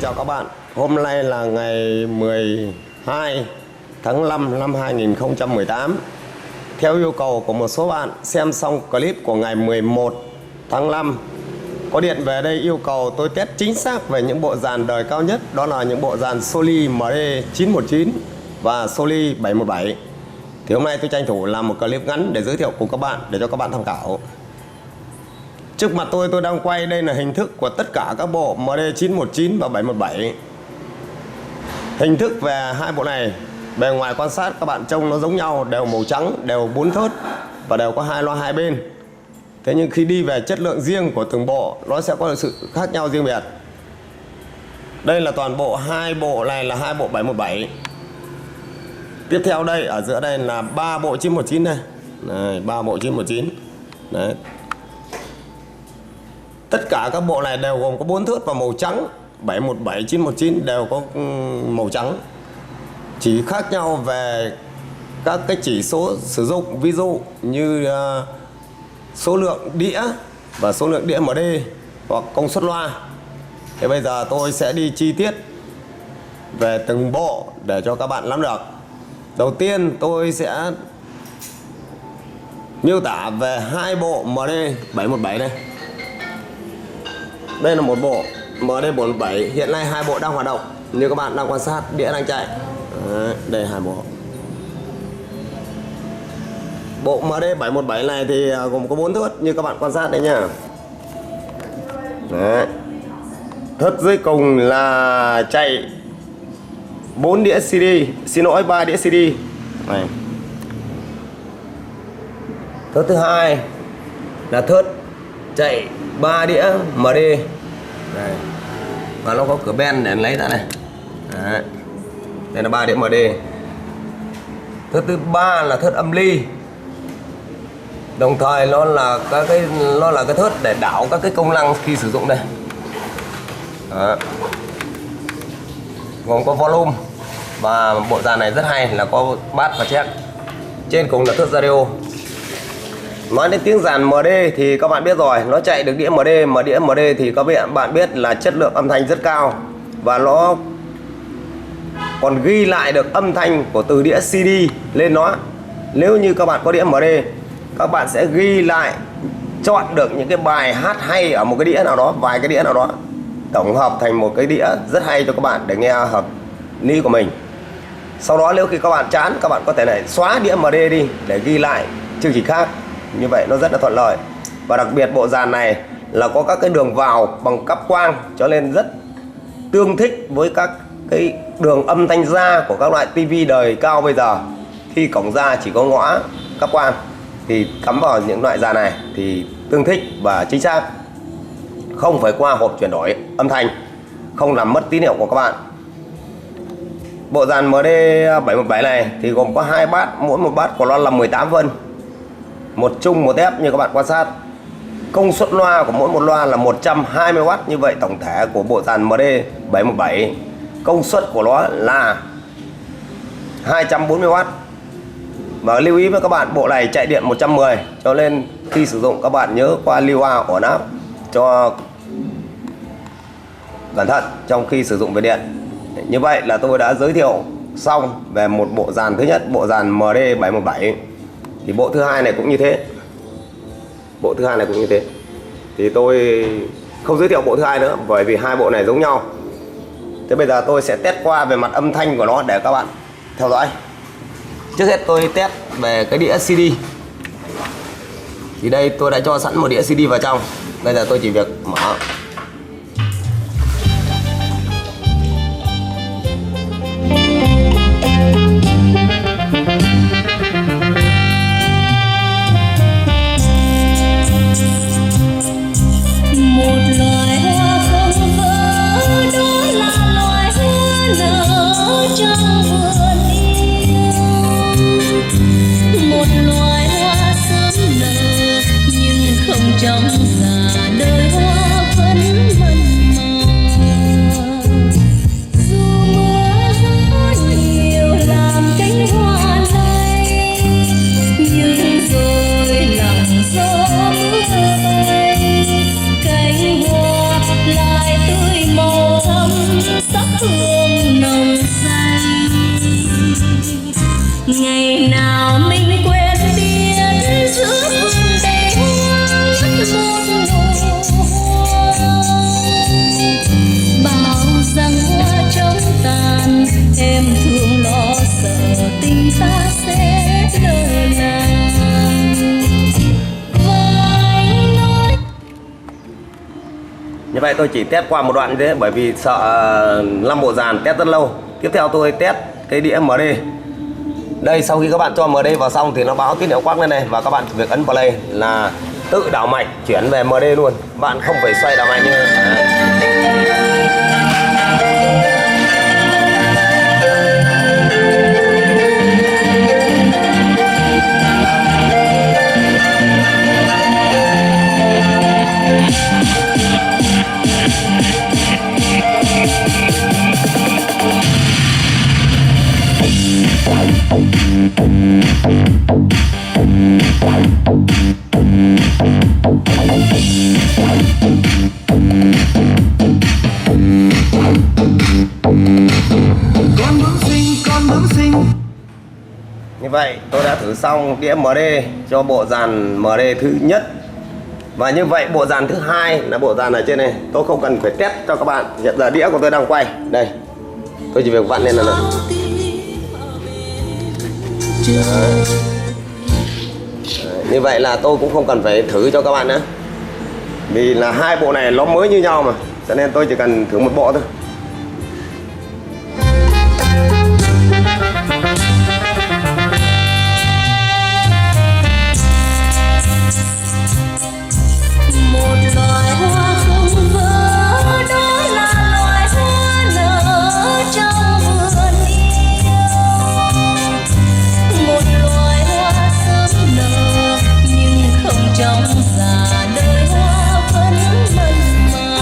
chào các bạn. Hôm nay là ngày 12 tháng 5 năm 2018. Theo yêu cầu của một số bạn xem xong clip của ngày 11 tháng 5, có điện về đây yêu cầu tôi test chính xác về những bộ dàn đời cao nhất. Đó là những bộ dàn Soli MD919 và Soli 717. Thì hôm nay tôi tranh thủ làm một clip ngắn để giới thiệu cùng các bạn, để cho các bạn tham khảo. Trước mặt tôi đang quay đây là hình thức của tất cả các bộ MD919 và 717. Hình thức về hai bộ này, bề ngoài quan sát các bạn trông nó giống nhau, đều màu trắng, đều 4 thớt và đều có hai loa hai bên. Thế nhưng khi đi về chất lượng riêng của từng bộ, nó sẽ có sự khác nhau riêng biệt. Đây là toàn bộ, hai bộ này là hai bộ 717. Tiếp theo đây, ở giữa đây là 3 bộ 919 đây. Này, 3 bộ 919. Đấy. Tất cả các bộ này đều gồm có 4 thớt và màu trắng. 717, 919 đều có màu trắng. Chỉ khác nhau về các cái chỉ số sử dụng, ví dụ như số lượng đĩa và số lượng đĩa MD hoặc công suất loa. Thì bây giờ tôi sẽ đi chi tiết về từng bộ để cho các bạn nắm được. Đầu tiên tôi sẽ miêu tả về hai bộ MD717 đây. Đây là một bộ MD417. Hiện nay hai bộ đang hoạt động, như các bạn đang quan sát, đĩa đang chạy. Đấy, đây hai bộ. Bộ MD717 này thì gồm có 4 thớt như các bạn quan sát đấy nhá. Đấy. Thớt dưới cùng là chạy 4 đĩa CD, xin lỗi 3 đĩa CD. Này. Thớt thứ hai là thớt chạy 3 đĩa MD. Đây. Và nó có cửa ben để lấy ra này. Đấy. Đây là 3 đĩa MD. Thớt thứ ba là thớt âm ly. Đồng thời nó là cái thớt để đảo các cái công năng khi sử dụng đây. Đó. Gồm có volume, và bộ dàn này rất hay là có bass và check. Trên cùng là thớt radio. Nói đến tiếng dàn MD thì các bạn biết rồi, nó chạy được đĩa MD, mà đĩa MD thì các bạn biết là chất lượng âm thanh rất cao, và nó còn ghi lại được âm thanh của từ đĩa CD lên nó. Nếu như các bạn có đĩa MD, các bạn sẽ ghi lại, chọn được những cái bài hát hay ở một cái đĩa nào đó, vài cái đĩa nào đó, tổng hợp thành một cái đĩa rất hay cho các bạn để nghe hợp lý của mình. Sau đó nếu khi các bạn chán, các bạn có thể này xóa đĩa MD đi để ghi lại chương trình khác. Như vậy nó rất là thuận lợi. Và đặc biệt bộ dàn này là có các cái đường vào bằng cáp quang, cho nên rất tương thích với các cái đường âm thanh ra của các loại tivi đời cao bây giờ. Khi cổng ra chỉ có ngõ cáp quang thì cắm vào những loại dàn này thì tương thích và chính xác, không phải qua hộp chuyển đổi âm thanh, không làm mất tín hiệu của các bạn. Bộ dàn MD717 này thì gồm có 2 bass, mỗi một bass của nó là 18 phân, một chung một ép như các bạn quan sát. Công suất loa của mỗi một loa là 120W. Như vậy tổng thể của bộ dàn MD717 công suất của nó là 240W. Và lưu ý với các bạn, bộ này chạy điện 110, cho nên khi sử dụng các bạn nhớ qua lưu ổn áp cho cẩn thận trong khi sử dụng về điện. Như vậy là tôi đã giới thiệu xong về một bộ dàn thứ nhất, bộ dàn MD717. Thì bộ thứ hai này cũng như thế. Bộ thứ hai này cũng như thế. Thì tôi không giới thiệu bộ thứ hai nữa, bởi vì hai bộ này giống nhau. Thế bây giờ tôi sẽ test qua về mặt âm thanh của nó để các bạn theo dõi. Trước hết tôi test về cái đĩa CD. Thì đây tôi đã cho sẵn một đĩa CD vào trong. Bây giờ tôi chỉ việc mở. Một loài hoa không vỡ, đó là loài hoa nở trong vườn yêu. Một loài hoa sớm nở nhưng không trong già đời hoa phân vậy tôi chỉ test qua một đoạn như thế bởi vì sợ 5 bộ dàn test rất lâu. Tiếp theo tôi test cái đĩa MD. Đây, sau khi các bạn cho MD vào xong thì nó báo tín hiệu quắc lên này, và các bạn chỉ việc ấn play là tự đảo mạch chuyển về MD luôn. Bạn không phải xoay đảo mạch như Như vậy tôi đã thử xong đĩa MD cho bộ dàn MD thứ nhất. Và như vậy bộ dàn thứ hai là bộ dàn ở trên này, tôi không cần phải test cho các bạn. Hiện giờ đĩa của tôi đang quay. Đây, tôi chỉ việc vặn lên là được. Như vậy là tôi cũng không cần phải thử cho các bạn nữa, vì là hai bộ này nó mới như nhau mà, cho nên tôi chỉ cần thử một bộ thôi. một loài hoa không vỡ, đó là loài hoa nở trong vườn yêu. Một loài hoa sớm nở nhưng không trong già, đời hoa vẫn mặn mà.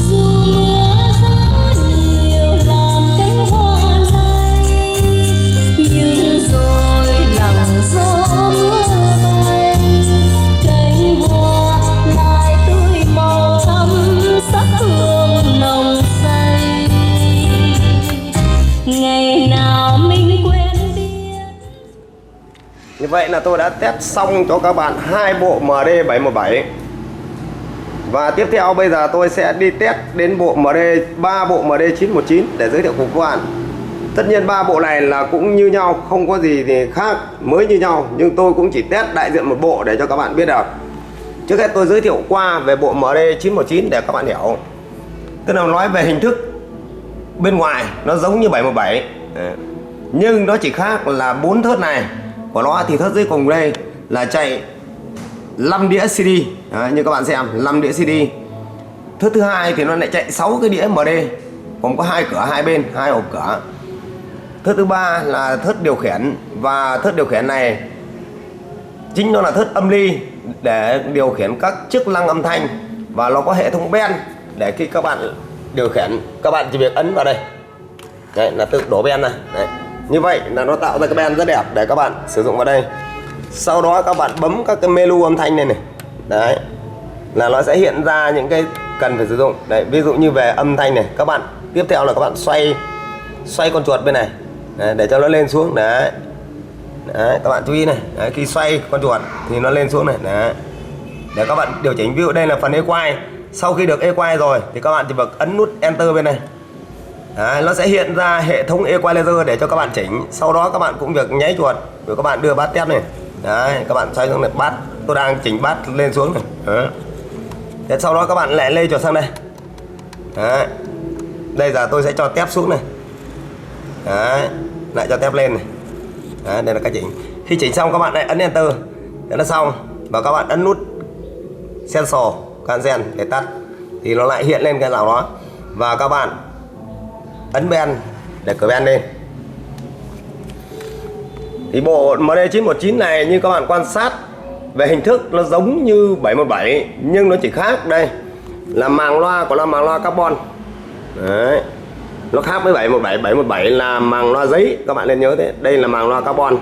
Dù mưa gió nhiều làm cánh hoa lay, nhưng rồi lặng gió mưa bay, cánh hoa lại tươi màu thắm sắc hương nồng say. Ngày nào mình quên biết. Như vậy là tôi đã test xong cho các bạn hai bộ MD717. Và tiếp theo bây giờ tôi sẽ đi test đến bộ ba bộ MD919 để giới thiệu cùng các bạn. Tất nhiên ba bộ này là cũng như nhau, không có gì thì khác, mới như nhau, nhưng tôi cũng chỉ test đại diện một bộ để cho các bạn biết được. Trước hết tôi giới thiệu qua về bộ MD919 để các bạn hiểu. Tức là nói về hình thức bên ngoài nó giống như 717, nhưng nó chỉ khác là 4 thớt này của nó thì thớt dưới cùng đây là chạy 5 đĩa CD. Đấy, như các bạn xem 5 đĩa CD. Thớt thứ hai thì nó lại chạy 6 cái đĩa MD, gồm có 2 cửa hai bên, 2 hộp cửa. Thớt thứ ba là thớt điều khiển, và thớt điều khiển này chính nó là thớt âm ly để điều khiển các chức năng âm thanh, và nó có hệ thống ben để khi các bạn điều khiển, các bạn chỉ việc ấn vào đây. Đấy, là tự đổ ben này. Đấy. Như vậy là nó tạo ra cái ben rất đẹp để các bạn sử dụng vào đây. Sau đó các bạn bấm các cái menu âm thanh này này. Đấy. Là nó sẽ hiện ra những cái cần phải sử dụng. Đấy, ví dụ như về âm thanh này, các bạn tiếp theo là các bạn xoay con chuột bên này. Đấy, để cho nó lên xuống. Đấy. Đấy, các bạn chú ý này. Đấy, khi xoay con chuột thì nó lên xuống này. Đấy. Để các bạn điều chỉnh, ví dụ đây là phần equalize. Sau khi được equalize rồi thì các bạn chỉ việc ấn nút enter bên này. Đấy, nó sẽ hiện ra hệ thống equalizer để cho các bạn chỉnh. Sau đó các bạn cũng việc nháy chuột rồi các bạn đưa bát test này. Đấy, các bạn xoay xuống này, bát tôi đang chỉnh bát lên xuống này. Đấy. Thế sau đó các bạn lại lê chuột sang đây. Đấy. Đây giờ tôi sẽ cho tép xuống này. Đấy, lại cho tép lên này. Đấy, đây là cách chỉnh. Khi chỉnh xong các bạn lại ấn enter để nó xong, và các bạn ấn nút sensor cancel để tắt thì nó lại hiện lên cái nào đó, và các bạn ấn ben để cởi ben lên. Thì bộ MD919 này như các bạn quan sát về hình thức nó giống như 717, nhưng nó chỉ khác đây là màng loa của nó màng loa carbon. Đấy. Nó khác với 717. 717 là màng loa giấy, các bạn nên nhớ thế. Đây là màng loa carbon.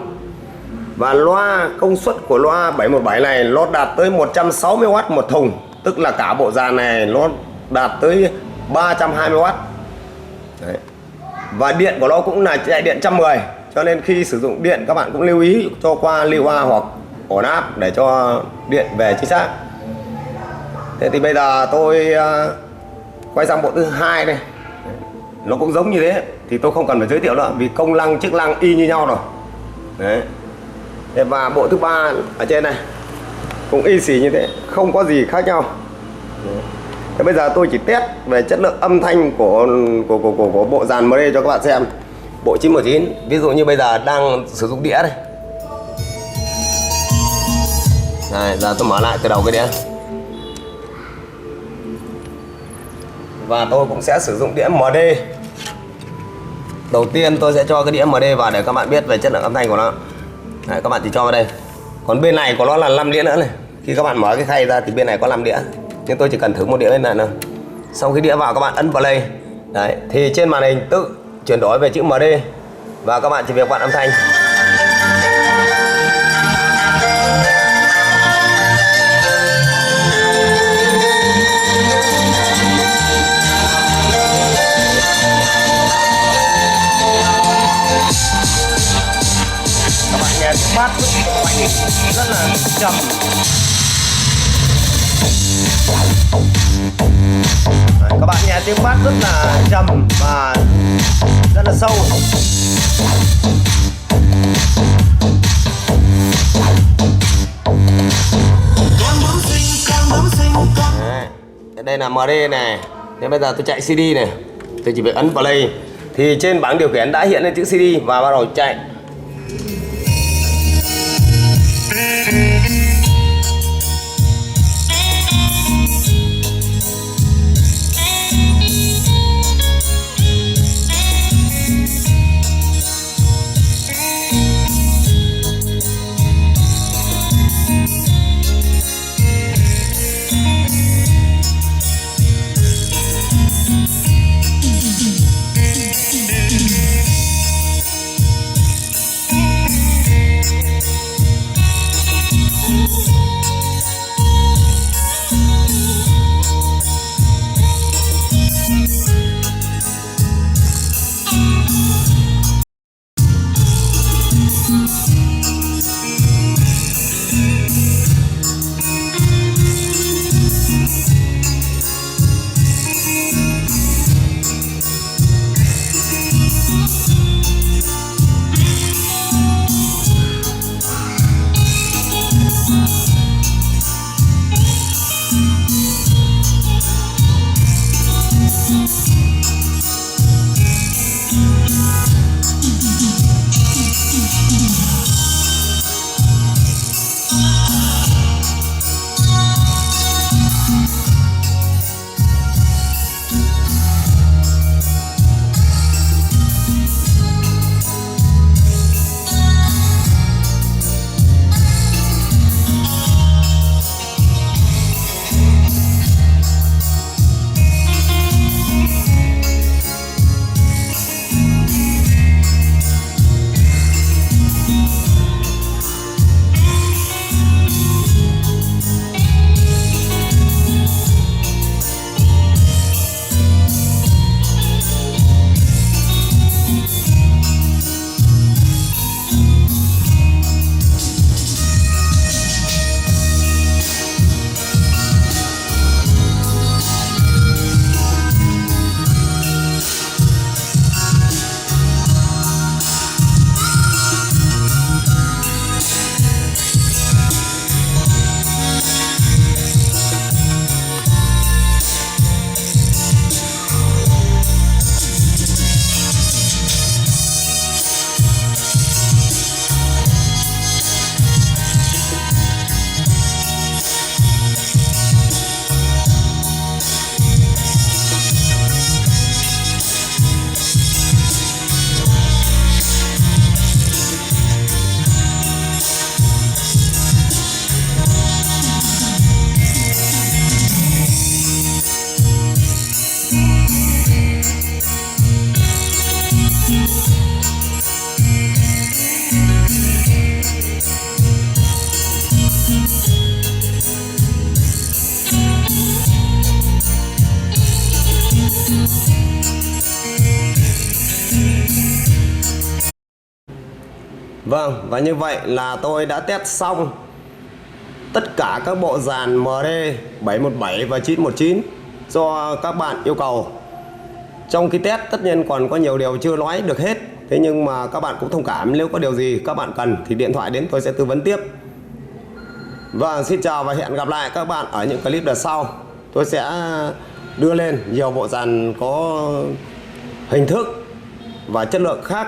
Và loa công suất của loa 717 này nó đạt tới 160W một thùng, tức là cả bộ dàn này nó đạt tới 320W. Đấy. Và điện của nó cũng là chạy điện 110, cho nên khi sử dụng điện các bạn cũng lưu ý cho qua lưu A hoặc ổn áp để cho điện về chính xác. Thế thì bây giờ tôi quay sang bộ thứ hai này. Nó cũng giống như thế thì tôi không cần phải giới thiệu nữa, vì công năng chức năng y như nhau rồi. Đấy. Và bộ thứ ba ở trên này cũng y xì như thế, không có gì khác nhau. Thế bây giờ tôi chỉ test về chất lượng âm thanh của bộ dàn MD cho các bạn xem. Bộ 919, ví dụ như bây giờ đang sử dụng đĩa đây. Đây, giờ tôi mở lại từ đầu cái đĩa. Và tôi cũng sẽ sử dụng đĩa MD. Đầu tiên tôi sẽ cho cái đĩa MD vào để các bạn biết về chất lượng âm thanh của nó. Đấy, các bạn chỉ cho vào đây. Còn bên này của nó là 5 đĩa nữa này. Khi các bạn mở cái khay ra thì bên này có 5 đĩa. Nhưng tôi chỉ cần thử một đĩa lên này thôi. Xong khi đĩa vào các bạn ấn play. Đấy, thì trên màn hình tự chuyển đổi về chữ MD. Và các bạn chỉ việc vặn âm thanh. Các bạn nghe tiếng bass rất là trầm. Đấy, các bạn nghe tiếng bass rất là trầm và rất là sâu. Đấy, đây là MD này. Thế bây giờ tôi chạy CD này, tôi chỉ việc ấn play thì trên bảng điều khiển đã hiện lên chữ CD và bắt đầu chạy. Vâng, và như vậy là tôi đã test xong tất cả các bộ dàn MD 717 và 919 do các bạn yêu cầu. Trong khi test tất nhiên còn có nhiều điều chưa nói được hết. Thế nhưng mà các bạn cũng thông cảm, nếu có điều gì các bạn cần thì điện thoại đến tôi sẽ tư vấn tiếp. Vâng, xin chào và hẹn gặp lại các bạn ở những clip lần sau. tôi sẽ đưa lên nhiều bộ dàn có hình thức và chất lượng khác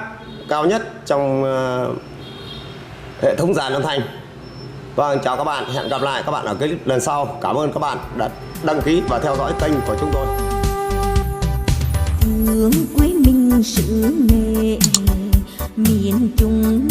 cao nhất trong hệ thống dàn âm thanh. Vâng, chào các bạn, hẹn gặp lại các bạn ở clip lần sau. Cảm ơn các bạn đã đăng ký và theo dõi kênh của chúng tôi. Thương quê mình xứ nghệ miền Trung